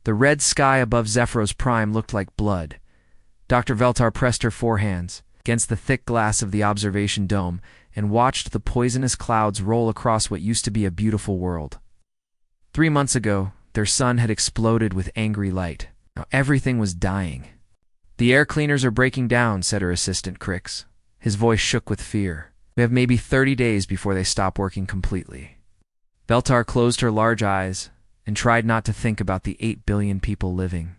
The red sky above Zephyros Prime looked like blood. Dr. Veltar pressed her forehands against the thick glass of the observation dome and watched the poisonous clouds roll across what used to be a beautiful world. 3 months ago, their sun had exploded with angry light. Now everything was dying. "The air cleaners are breaking down," said her assistant Crix. His voice shook with fear. "We have maybe 30 days before they stop working completely." Veltar closed her large eyes and tried not to think about the 8 billion people living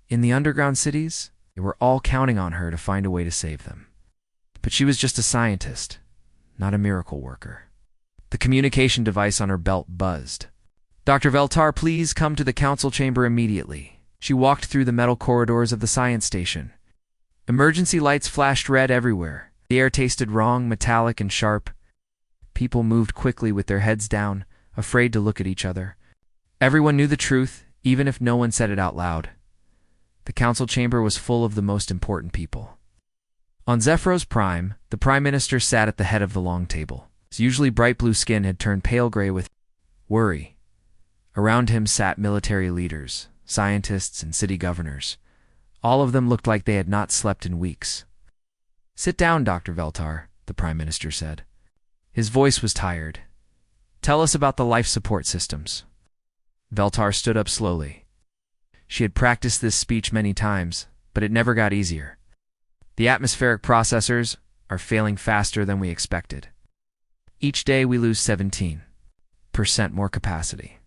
in the underground cities. They were all counting on her to find a way to save them. But she was just a scientist, not a miracle worker. The communication device on her belt buzzed. "Dr. Veltar, please come to the council chamber immediately." She walked through the metal corridors of the science station. Emergency lights flashed red everywhere. The air tasted wrong, metallic, and sharp. People moved quickly with their heads down, afraid to look at each other. Everyone knew the truth, even if no one said it out loud. The council chamber was full of the most important people. On Zephyros Prime, the Prime Minister sat at the head of the long table. His usually bright blue skin had turned pale gray with worry. Around him sat military leaders, scientists, and city governors. All of them looked like they had not slept in weeks. "Sit down, Dr. Veltar," the Prime Minister said. His voice was tired. "Tell us about the life support systems." Veltar stood up slowly. She had practiced this speech many times, but it never got easier. "The atmospheric processors are failing faster than we expected. Each day we lose 17% more capacity.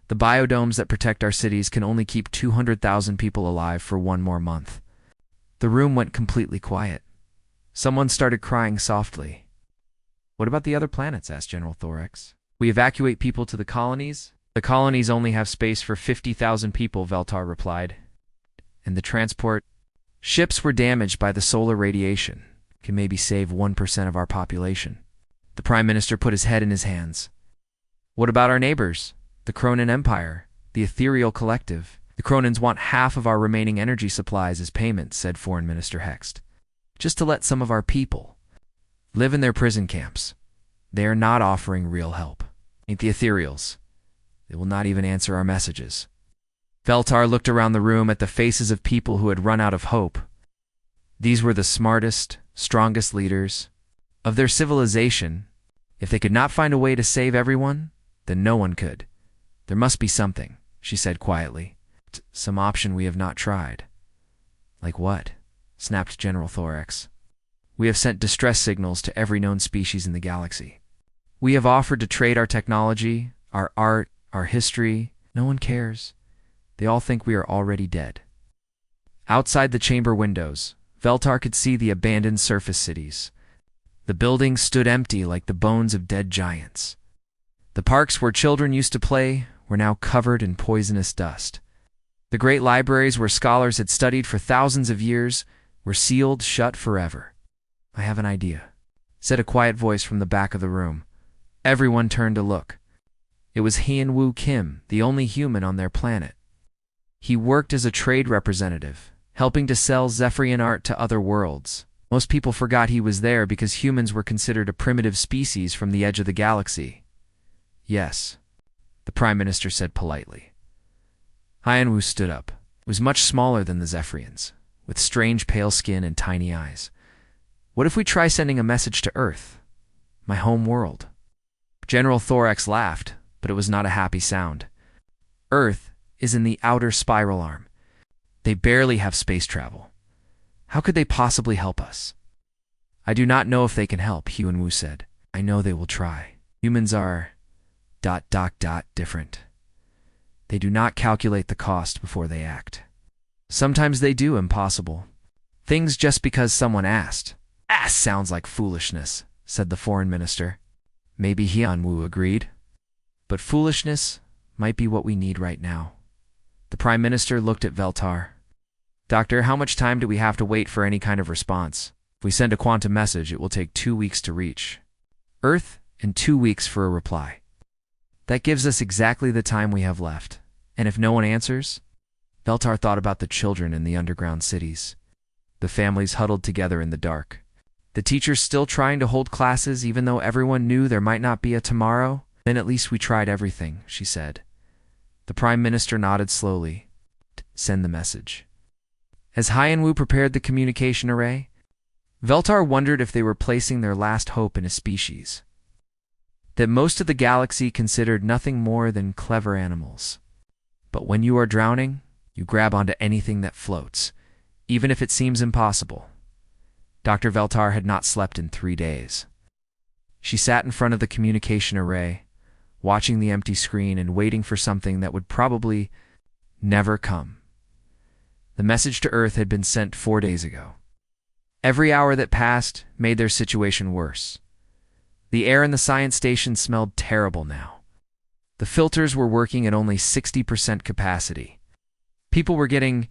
The biodomes that protect our cities can only keep 200,000 people alive for 1 more month." The room went completely quiet. Someone started crying softly. "What about the other planets?" asked General Thorax. "We evacuate people to the colonies?" "The colonies only have space for 50,000 people," Veltar replied. "And the transport ships were damaged by the solar radiation. Can maybe save 1% of our population." The Prime Minister put his head in his hands. "What about our neighbors? The Cronin Empire, the Ethereal Collective. The Cronins want half of our remaining energy supplies as payment," said Foreign Minister Hext. "Just to let some of our people live in their prison camps. They are not offering real help. Ain't the Ethereals? They will not even answer our messages." Veltar looked around the room at the faces of people who had run out of hope. These were the smartest, strongest leaders of their civilization. If they could not find a way to save everyone, then no one could. "There must be something," she said quietly. "Some option we have not tried." "Like what?" snapped General Thorax. "We have sent distress signals to every known species in the galaxy. We have offered to trade our technology, our art, our history. No one cares. They all think we are already dead." Outside the chamber windows, Veltar could see the abandoned surface cities. The buildings stood empty like the bones of dead giants. The parks where children used to play were now covered in poisonous dust. The great libraries where scholars had studied for thousands of years were sealed shut forever. "I have an idea," said a quiet voice from the back of the room. Everyone turned to look. It was Hyun-Woo Kim, the only human on their planet. He worked as a trade representative, helping to sell Zephyrian art to other worlds. Most people forgot he was there because humans were considered a primitive species from the edge of the galaxy. "Yes," the Prime Minister said politely. Hyun-Woo stood up. It was much smaller than the Zephyrians, with strange pale skin and tiny eyes. "What if we try sending a message to Earth, my home world?" General Thorax laughed, but it was not a happy sound. "Earth is in the outer spiral arm. They barely have space travel. How could they possibly help us?" "I do not know if they can help," Hyun-Woo said. "I know they will try. Humans are ... different. They do not calculate the cost before they act. Sometimes they do impossible things just because someone asked." Sounds like foolishness," said the Foreign Minister. Maybe Hyun-Woo agreed. But foolishness might be what we need right now. The Prime Minister looked at Veltar. "Doctor, how much time do we have to wait for any kind of response? If we send a quantum message, it will take 2 weeks to reach Earth and 2 weeks for a reply. That gives us exactly the time we have left. And if no one answers?" Veltar thought about the children in the underground cities. The families huddled together in the dark. The teachers still trying to hold classes even though everyone knew there might not be a tomorrow. "Then at least we tried everything," she said. The Prime Minister nodded slowly. Send the message. As Hyan-Wu prepared the communication array, Veltar wondered if they were placing their last hope in a species that most of the galaxy considered nothing more than clever animals. But when you are drowning, you grab onto anything that floats, even if it seems impossible. Dr. Veltar had not slept in 3 days. She sat in front of the communication array, watching the empty screen and waiting for something that would probably never come. The message to Earth had been sent 4 days ago. Every hour that passed made their situation worse. The air in the science station smelled terrible now. The filters were working at only 60% capacity. People were getting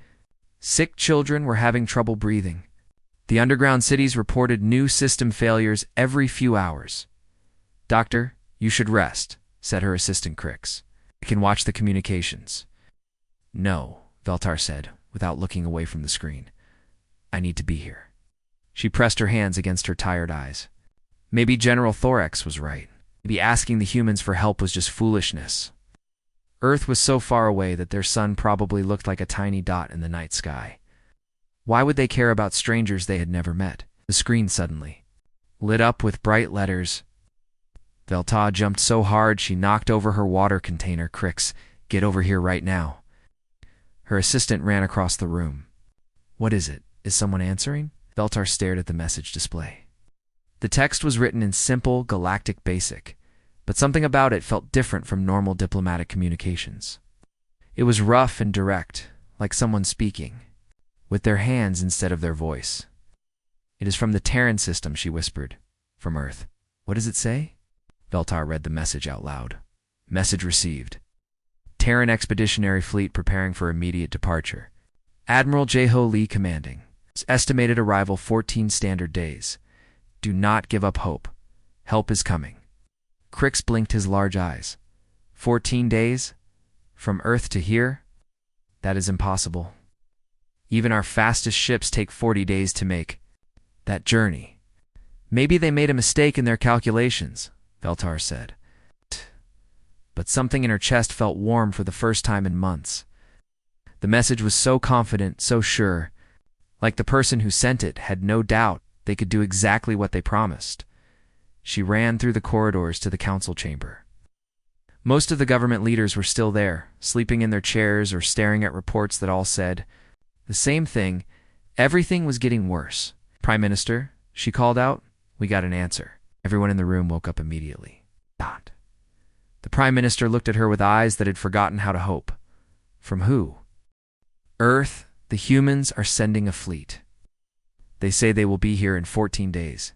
sick, children were having trouble breathing. The underground cities reported new system failures every few hours. "Doctor, you should rest," said her assistant Crix. "I can watch the communications." "No," Veltar said, without looking away from the screen. "I need to be here." She pressed her hands against her tired eyes. Maybe General Thorax was right. Maybe asking the humans for help was just foolishness. Earth was so far away that their sun probably looked like a tiny dot in the night sky. Why would they care about strangers they had never met? The screen suddenly lit up with bright letters. Veltar jumped so hard she knocked over her water container. "Crix, get over here right now." Her assistant ran across the room. "What is it? Is someone answering?" Veltar stared at the message display. The text was written in simple Galactic Basic, but something about it felt different from normal diplomatic communications. It was rough and direct, like someone speaking, with their hands instead of their voice. "It is from the Terran system," she whispered. "From Earth." "What does it say?" Veltar read the message out loud. Message received. Terran Expeditionary Fleet preparing for immediate departure. Admiral Jeho Lee commanding. Estimated arrival 14 standard days. Do not give up hope. Help is coming. Crix blinked his large eyes. 14 days? From Earth to here? That is impossible. Even our fastest ships take 40 days to make that journey. Maybe they made a mistake in their calculations, Veltar said. But something in her chest felt warm for the first time in months. The message was so confident, so sure. Like the person who sent it had no doubt they could do exactly what they promised. She ran through the corridors to the council chamber. Most of the government leaders were still there, sleeping in their chairs or staring at reports that all said the same thing. Everything was getting worse. "Prime Minister," she called out. "We got an answer." Everyone in the room woke up immediately. Dot. The Prime Minister looked at her with eyes that had forgotten how to hope. From who? Earth, the humans are sending a fleet. They say they will be here in 14 days.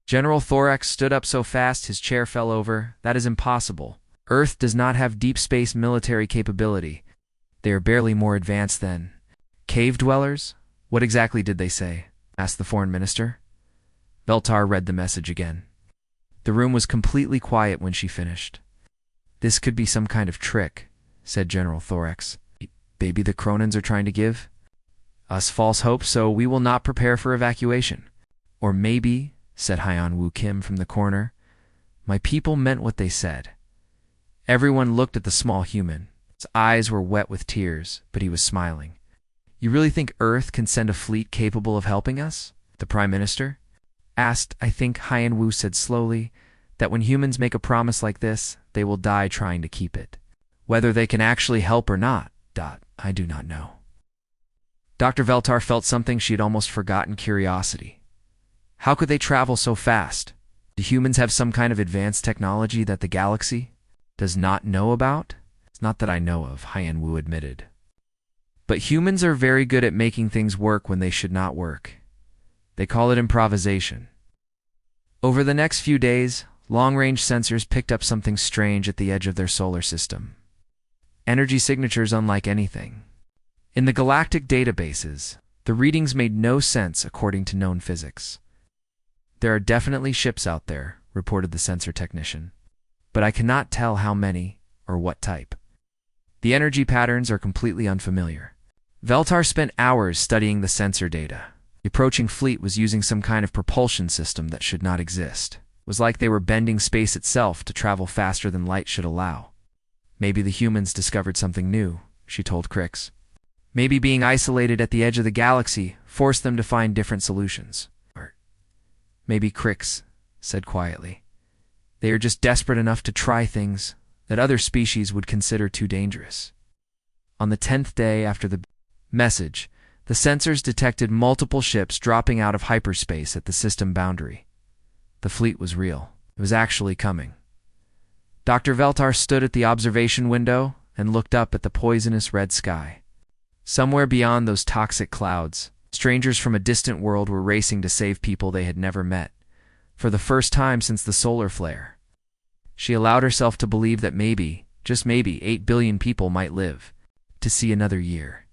General Thorax stood up so fast his chair fell over. That is impossible. Earth does not have deep space military capability. They are barely more advanced than cave dwellers. What exactly did they say? Asked the foreign minister. Veltar read the message again. The room was completely quiet when she finished. "This could be some kind of trick," said General Thorax. "Maybe the Cronins are trying to give us false hope, so we will not prepare for evacuation." "Or maybe," said Hyan-Wu Kim from the corner, "my people meant what they said." Everyone looked at the small human. His eyes were wet with tears, but he was smiling. "You really think Earth can send a fleet capable of helping us?" the Prime Minister asked. "I think," Hyan-Wu said slowly, "that when humans make a promise like this, they will die trying to keep it. Whether they can actually help or not, I do not know." Dr. Veltar felt something she had almost forgotten: curiosity. How could they travel so fast? Do humans have some kind of advanced technology that the galaxy does not know about? "It's not that I know of," Hyan-Wu admitted. "But humans are very good at making things work when they should not work. They call it improvisation." Over the next few days, long-range sensors picked up something strange at the edge of their solar system. Energy signatures unlike anything. In the galactic databases, the readings made no sense according to known physics. "There are definitely ships out there," reported the sensor technician, "but I cannot tell how many or what type. The energy patterns are completely unfamiliar." Veltar spent hours studying the sensor data. The approaching fleet was using some kind of propulsion system that should not exist. It was like they were bending space itself to travel faster than light should allow. Maybe the humans discovered something new, she told Crix. Maybe being isolated at the edge of the galaxy forced them to find different solutions. Or maybe Crix said quietly, they are just desperate enough to try things that other species would consider too dangerous. On the 10th day after the message, the sensors detected multiple ships dropping out of hyperspace at the system boundary. The fleet was real. It was actually coming. Dr. Veltar stood at the observation window and looked up at the poisonous red sky. Somewhere beyond those toxic clouds, strangers from a distant world were racing to save people they had never met, for the first time since the solar flare. She allowed herself to believe that maybe, just maybe, 8 billion people might live to see another year.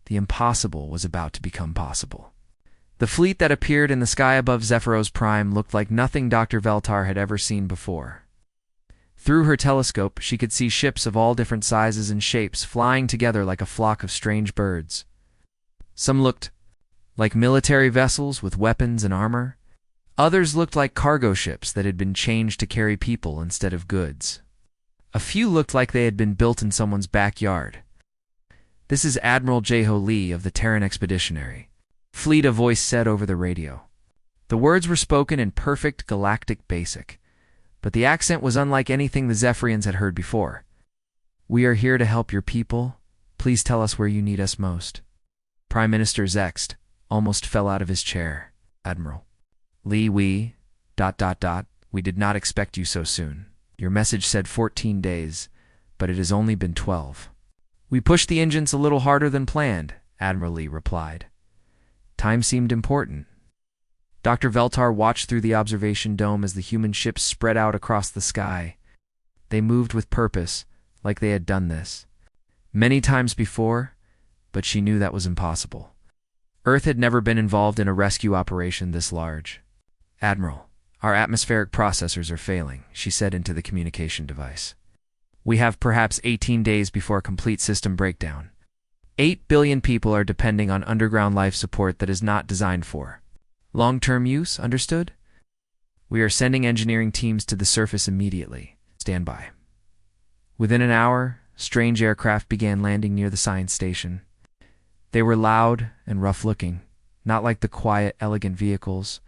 The impossible was about to become possible. The fleet that appeared in the sky above Zephyros Prime looked like nothing Dr. Veltar had ever seen before. Through her telescope, she could see ships of all different sizes and shapes flying together like a flock of strange birds. Some looked like military vessels with weapons and armor. Others looked like cargo ships that had been changed to carry people instead of goods. A few looked like they had been built in someone's backyard. "This is Admiral Jeho Lee of the Terran Expeditionary Fleet," a voice said over the radio. The words were spoken in perfect galactic basic, but the accent was unlike anything the Zephyrians had heard before. "We are here to help your people. Please tell us where you need us most." Prime Minister Zext almost fell out of his chair. "Admiral Lee, we did not expect you so soon. Your message said 14 days, but it has only been 12. "We pushed the engines a little harder than planned," Admiral Lee replied. Time seemed important. Dr. Veltar watched through the observation dome as the human ships spread out across the sky. They moved with purpose, like they had done this many times before, but she knew that was impossible. Earth had never been involved in a rescue operation this large. "Admiral, our atmospheric processors are failing," she said into the communication device. "We have perhaps 18 days before complete system breakdown. 8 billion people are depending on underground life support that is not designed for long-term use, understood? We are sending engineering teams to the surface immediately. Stand by." Within an hour, strange aircraft began landing near the science station. They were loud and rough-looking, not like the quiet, elegant vehicles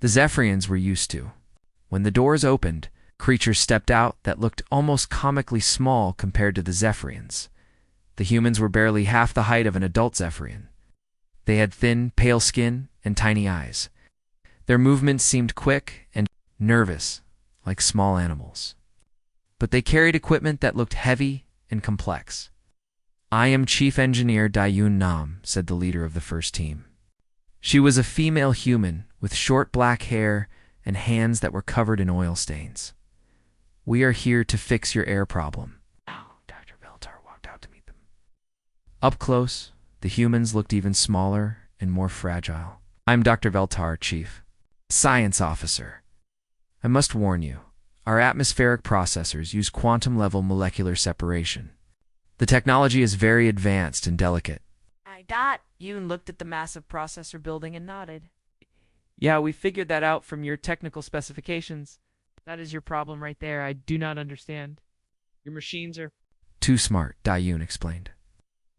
the Zephyrians were used to. When the doors opened, creatures stepped out that looked almost comically small compared to the Zephyrians. The humans were barely half the height of an adult Zephyrian. They had thin, pale skin and tiny eyes. Their movements seemed quick and nervous, like small animals. But they carried equipment that looked heavy and complex. "I am Chief Engineer Dayun Nam," said the leader of the first team. She was a female human with short black hair and hands that were covered in oil stains. "We are here to fix your air problem." Dr. Veltar walked out to meet them. Up close, the humans looked even smaller and more fragile. "I'm Dr. Veltar, Chief Science Officer. I must warn you, our atmospheric processors use quantum-level molecular separation. The technology is very advanced and delicate." Yoon looked at the massive processor building and nodded. "Yeah, we figured that out from your technical specifications. That is your problem right there. I do not understand. Your machines are too smart," Dayun explained.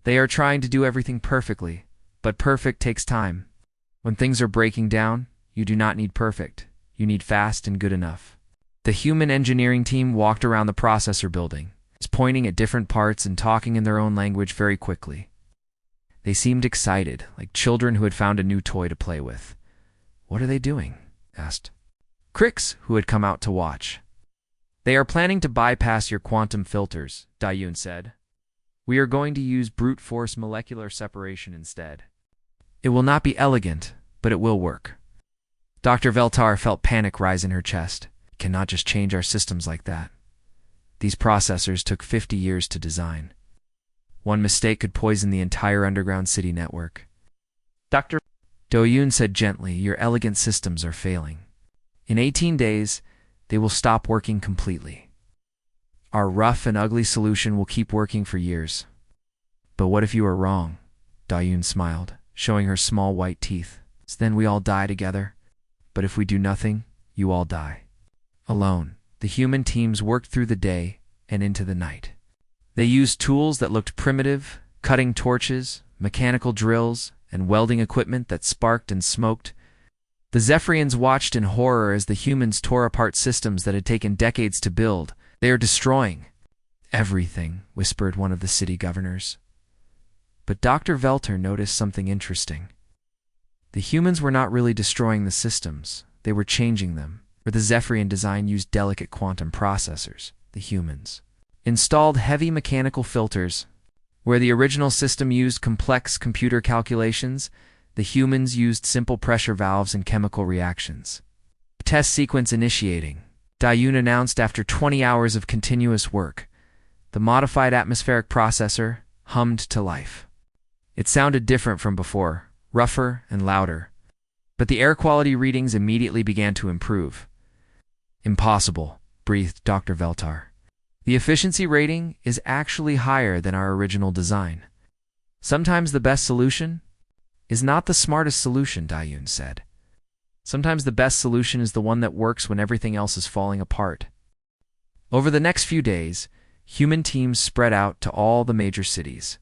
"They are trying to do everything perfectly, but perfect takes time. When things are breaking down, you do not need perfect. You need fast and good enough." The human engineering team walked around the processor building, pointing at different parts and talking in their own language very quickly. They seemed excited, like children who had found a new toy to play with. "What are they doing?" asked Crix, who had come out to watch. "They are planning to bypass your quantum filters," Dayun said. "We are going to use brute force molecular separation instead. It will not be elegant, but it will work." Dr. Veltar felt panic rise in her chest. "We cannot just change our systems like that. These processors took 50 years to design. One mistake could poison the entire underground city network." Dr. Doyun said gently, "Your elegant systems are failing. In 18 days, they will stop working completely. Our rough and ugly solution will keep working for years." "But what if you are wrong?" Doyun smiled, showing her small white teeth. "Then we all die together. But if we do nothing, you all die. Alone." The human teams worked through the day and into the night. They used tools that looked primitive, cutting torches, mechanical drills, and welding equipment that sparked and smoked. The Zephyrians watched in horror as the humans tore apart systems that had taken decades to build. "They are destroying everything," whispered one of the city governors. But Dr. Velter noticed something interesting. The humans were not really destroying the systems, they were changing them. For the Zephyrian design used delicate quantum processors. The humans installed heavy mechanical filters. Where the original system used complex computer calculations, the humans used simple pressure valves and chemical reactions. Test sequence initiating, Dayun announced after 20 hours of continuous work. The modified atmospheric processor hummed to life. It sounded different from before, rougher and louder. But the air quality readings immediately began to improve. "Impossible," breathed Dr. Veltar. "The efficiency rating is actually higher than our original design." "Sometimes the best solution is not the smartest solution," Dayun said. "Sometimes the best solution is the one that works when everything else is falling apart." Over the next few days, human teams spread out to all the major cities.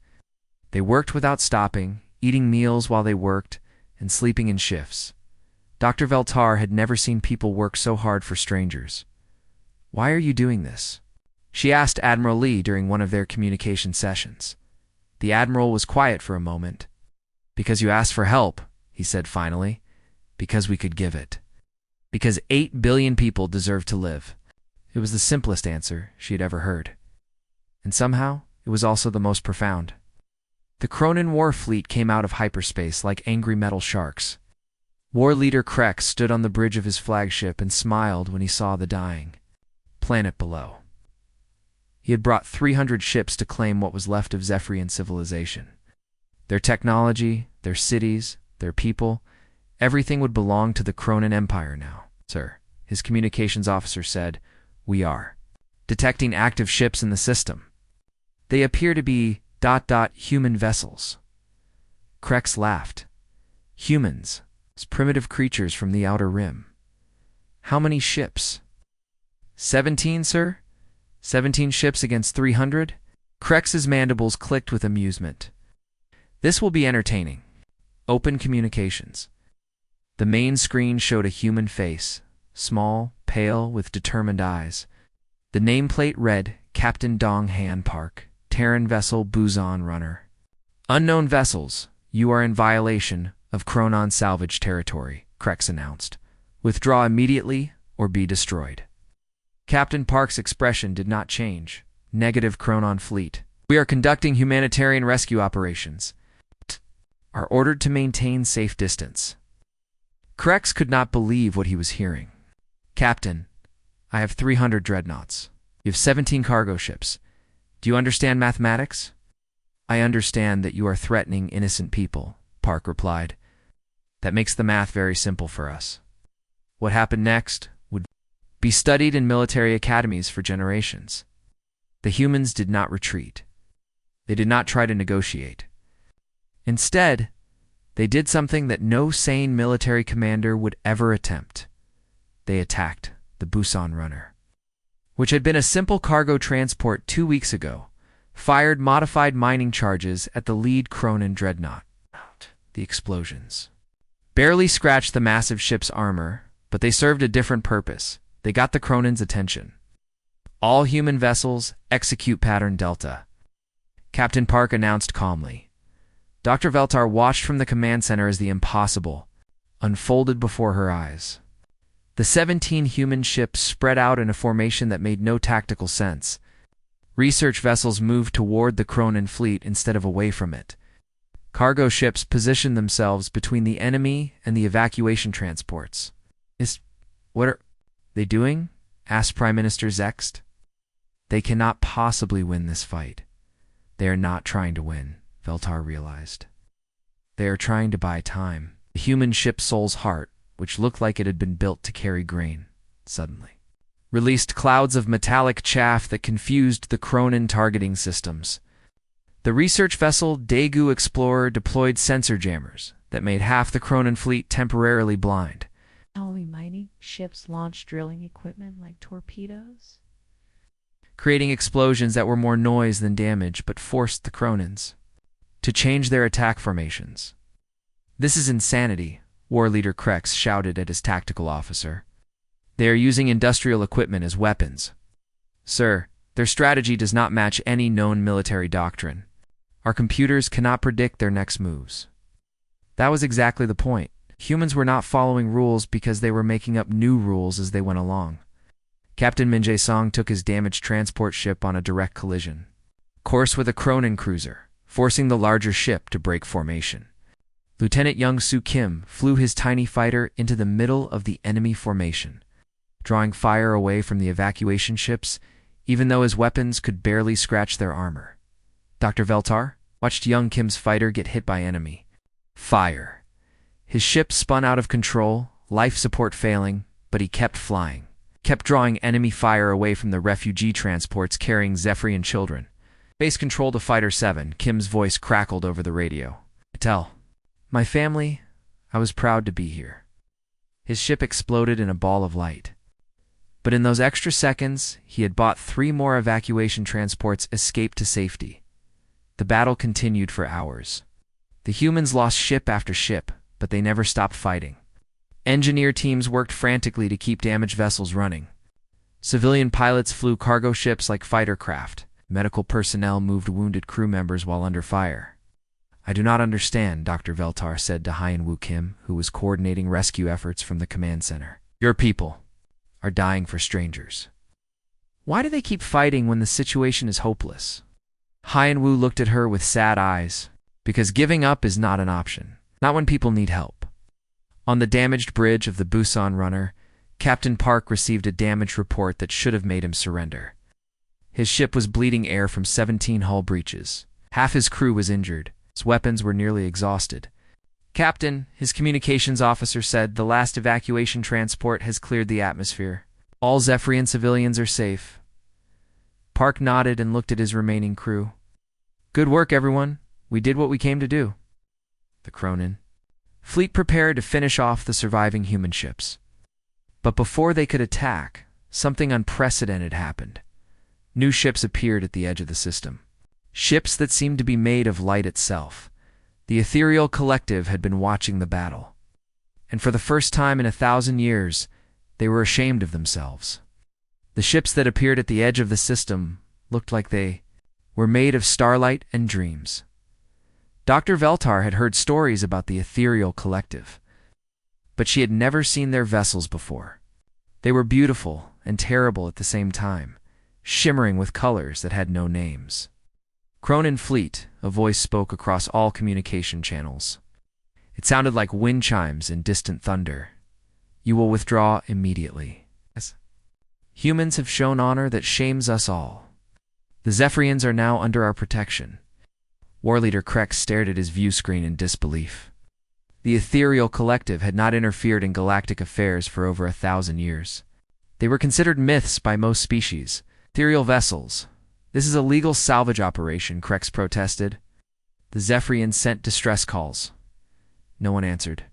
They worked without stopping, eating meals while they worked, and sleeping in shifts. Dr. Veltar had never seen people work so hard for strangers. "Why are you doing this?" she asked Admiral Lee during one of their communication sessions. The Admiral was quiet for a moment. "Because you asked for help," he said finally. "Because we could give it. Because 8 billion people deserve to live." It was the simplest answer she had ever heard. And somehow, it was also the most profound. The Cronin war fleet came out of hyperspace like angry metal sharks. War leader Krex stood on the bridge of his flagship and smiled when he saw the dying planet below. He had brought 300 ships to claim what was left of Zephyrian civilization. Their technology, their cities, their people, everything would belong to the Cronin Empire now. "Sir," his communications officer said, "we are detecting active ships in the system. They appear to be ... human vessels." Krex laughed. "Humans, primitive creatures from the outer rim. How many ships?" 17, sir. 17 ships against 300? Krex's mandibles clicked with amusement. "This will be entertaining." Open communications. The main screen showed a human face, small, pale, with determined eyes. The nameplate read, "Captain Dong Han Park, Terran vessel Buzon Runner. Unknown vessels, you are in violation of Chronon salvage territory," Krex announced. "Withdraw immediately or be destroyed." Captain Park's expression did not change. "Negative Chronon fleet. We are conducting humanitarian rescue operations. Are ordered to maintain safe distance." Krex could not believe what he was hearing. "Captain, I have 300 dreadnoughts. You have 17 cargo ships. Do you understand mathematics?" "I understand that you are threatening innocent people," Park replied. "That makes the math very simple for us. What happened next would be studied in military academies for generations." The humans did not retreat. They did not try to negotiate. Instead, they did something that no sane military commander would ever attempt. They attacked the Buzon Runner, which had been a simple cargo transport 2 weeks ago, fired modified mining charges at the lead Cronin dreadnought. The explosions barely scratched the massive ship's armor, but they served a different purpose. They got the Cronin's attention. "All human vessels, execute pattern Delta," Captain Park announced calmly. Dr. Veltar watched from the command center as the impossible unfolded before her eyes. The 17 human ships spread out in a formation that made no tactical sense. Research vessels moved toward the Cronin fleet instead of away from it. Cargo ships positioned themselves between the enemy and the evacuation transports. What are they doing?" asked Prime Minister Zext. "They cannot possibly win this fight." "They are not trying to win," Veltar realized. "They are trying to buy time." The human ship Soul's Heart, which looked like it had been built to carry grain, suddenly released clouds of metallic chaff that confused the Cronin targeting systems. The research vessel Daegu Explorer deployed sensor jammers that made half the Cronin fleet temporarily blind. "How are we mining? Ships launch drilling equipment like torpedoes?" creating explosions that were more noise than damage but forced the Cronins to change their attack formations. "This is insanity," War Leader Krex shouted at his tactical officer. "They are using industrial equipment as weapons. Sir, their strategy does not match any known military doctrine. Our computers cannot predict their next moves." That was exactly the point. Humans were not following rules because they were making up new rules as they went along. Captain Min Jae-song took his damaged transport ship on a direct collision course with a Cronin cruiser, forcing the larger ship to break formation. Lieutenant Young Soo Kim flew his tiny fighter into the middle of the enemy formation, drawing fire away from the evacuation ships, even though his weapons could barely scratch their armor. Dr. Veltar watched Young Kim's fighter get hit by enemy fire. His ship spun out of control, life support failing, but he kept flying, kept drawing enemy fire away from the refugee transports carrying Zephyrian children. "Base control to Fighter 7, Kim's voice crackled over the radio. "Tell my family I was proud to be here." His ship exploded in a ball of light. But in those extra seconds, he had bought 3 more evacuation transports escaped to safety. The battle continued for hours. The humans lost ship after ship, but they never stopped fighting. Engineer teams worked frantically to keep damaged vessels running. Civilian pilots flew cargo ships like fighter craft. Medical personnel moved wounded crew members while under fire. "I do not understand," Dr. Veltar said to Hyun Woo Kim, who was coordinating rescue efforts from the command center. "Your people are dying for strangers. Why do they keep fighting when the situation is hopeless?" Hyun Woo looked at her with sad eyes. "Because giving up is not an option. Not when people need help." On the damaged bridge of the Busan runner, Captain Park received a damage report that should have made him surrender. His ship was bleeding air from 17 hull breaches. Half his crew was injured. His weapons were nearly exhausted. "Captain," his communications officer said, "the last evacuation transport has cleared the atmosphere. All Zephyrian civilians are safe." Park nodded and looked at his remaining crew. "Good work, everyone. We did what we came to do." The Cronin fleet prepared to finish off the surviving human ships. But before they could attack, something unprecedented happened. New ships appeared at the edge of the system. Ships that seemed to be made of light itself. The ethereal collective had been watching the battle. And for the first time in 1,000 years, they were ashamed of themselves. The ships that appeared at the edge of the system looked like they were made of starlight and dreams. Dr. Veltar had heard stories about the ethereal collective, but she had never seen their vessels before. They were beautiful and terrible at the same time, shimmering with colors that had no names. "Cronin Fleet," a voice spoke across all communication channels. It sounded like wind chimes and distant thunder. "You will withdraw immediately. Yes. Humans have shown honor that shames us all. The Zephyrians are now under our protection." War Leader Krex stared at his view screen in disbelief. The ethereal collective had not interfered in galactic affairs for over 1,000 years. They were considered myths by most species. "Ethereal vessels. This is a legal salvage operation," Krex protested. The Zephyrians sent distress calls. No one answered.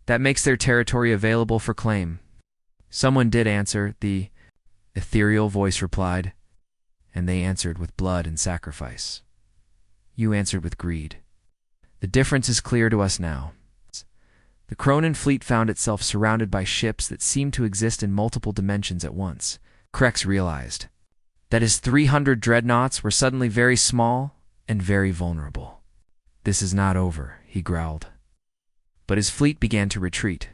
"That makes their territory available for claim." Someone did answer, the ethereal voice replied, and they answered with blood and sacrifice. You answered with greed. The difference is clear to us now. The Cronin fleet found itself surrounded by ships that seemed to exist in multiple dimensions at once. Krex realized that his 300 dreadnoughts were suddenly very small and very vulnerable. "This is not over," he growled. But his fleet began to retreat.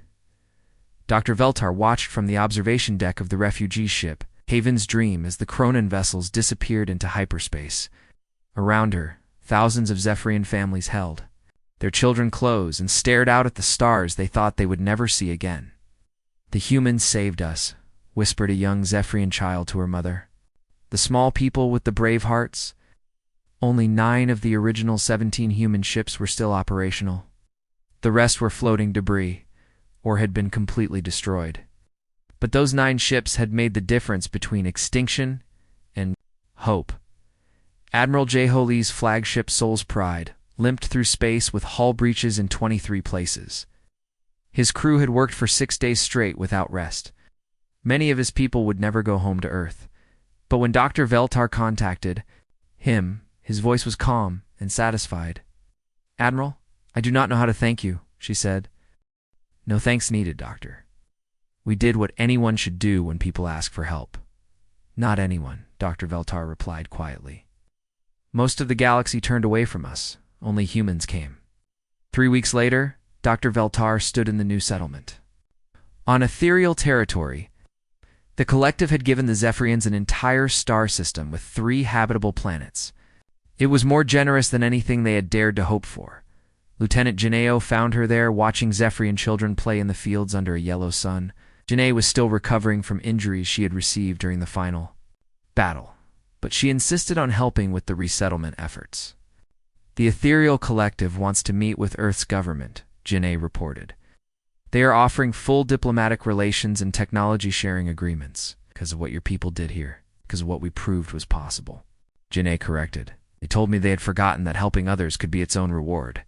Dr. Veltar watched from the observation deck of the refugee ship, Haven's Dream, as the Cronin vessels disappeared into hyperspace. Around her, thousands of Zephyrian families held their children close and stared out at the stars they thought they would never see again. "The humans saved us," whispered a young Zephyrian child to her mother. "The small people with the brave hearts." Only 9 of the original 17 human ships were still operational. The rest were floating debris, or had been completely destroyed. But those 9 ships had made the difference between extinction and hope. Admiral Jae-ho Lee's flagship Soul's Pride limped through space with hull breaches in 23 places. His crew had worked for 6 days straight without rest. Many of his people would never go home to Earth. But when Dr. Veltar contacted him, his voice was calm and satisfied. "Admiral, I do not know how to thank you," she said. "No thanks needed, Doctor. We did what anyone should do when people ask for help." "Not anyone," Dr. Veltar replied quietly. "Most of the galaxy turned away from us. Only humans came." 3 weeks later, Dr. Veltar stood in the new settlement. On ethereal territory, the collective had given the Zephyrians an entire star system with 3 habitable planets. It was more generous than anything they had dared to hope for. Lieutenant Janeo found her there, watching Zephyrian children play in the fields under a yellow sun. Janae was still recovering from injuries she had received during the final battle, but she insisted on helping with the resettlement efforts. "The ethereal collective wants to meet with Earth's government," Janae reported. "They are offering full diplomatic relations and technology sharing agreements because of what your people did here, because of what we proved was possible." Janae corrected. "They told me they had forgotten that helping others could be its own reward.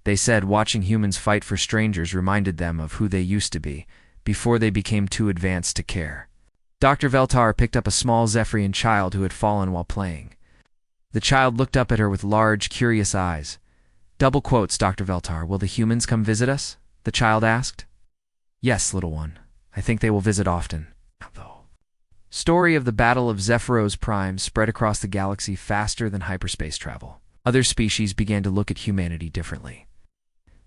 They said watching humans fight for strangers reminded them of who they used to be before they became too advanced to care." Dr. Veltar picked up a small Zephyrian child who had fallen while playing. The child looked up at her with large, curious eyes. "Double quotes, Dr. Veltar, will the humans come visit us?" the child asked. "Yes, little one. I think they will visit often, though." Story of the Battle of Zephyros Prime spread across the galaxy faster than hyperspace travel. Other species began to look at humanity differently.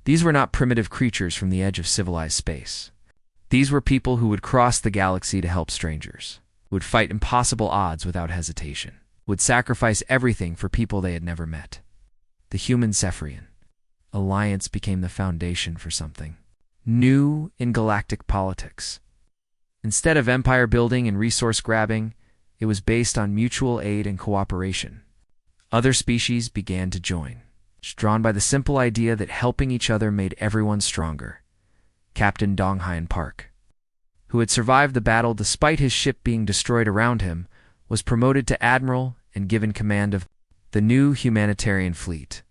These were not primitive creatures from the edge of civilized space. These were people who would cross the galaxy to help strangers, who would fight impossible odds without hesitation, would sacrifice everything for people they had never met. The human Zephyrian alliance became the foundation for something new in galactic politics. Instead of empire building and resource grabbing, it was based on mutual aid and cooperation. Other species began to join, drawn by the simple idea that helping each other made everyone stronger. Captain Donghyun Park, who had survived the battle despite his ship being destroyed around him, was promoted to admiral and given command of the new humanitarian fleet.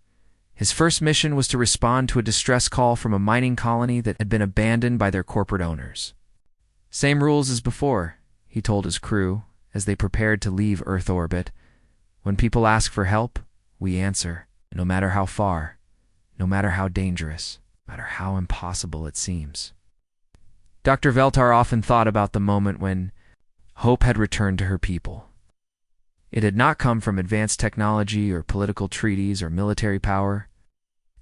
His first mission was to respond to a distress call from a mining colony that had been abandoned by their corporate owners. "Same rules as before," he told his crew as they prepared to leave Earth orbit. "When people ask for help, we answer, no matter how far, no matter how dangerous, no matter how impossible it seems." Dr. Veltar often thought about the moment when hope had returned to her people. It had not come from advanced technology or political treaties or military power.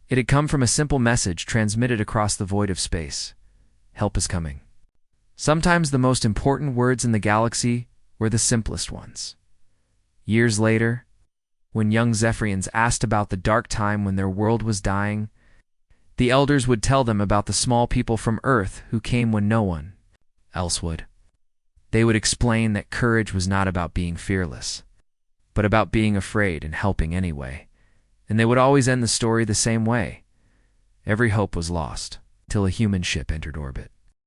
It had come from a simple message transmitted across the void of space. Help is coming. Sometimes the most important words in the galaxy were the simplest ones. Years later, when young Zephyrians asked about the dark time when their world was dying, the elders would tell them about the small people from Earth who came when no one else would. They would explain that courage was not about being fearless, but about being afraid and helping anyway. And they would always end the story the same way. Every hope was lost, till a human ship entered orbit.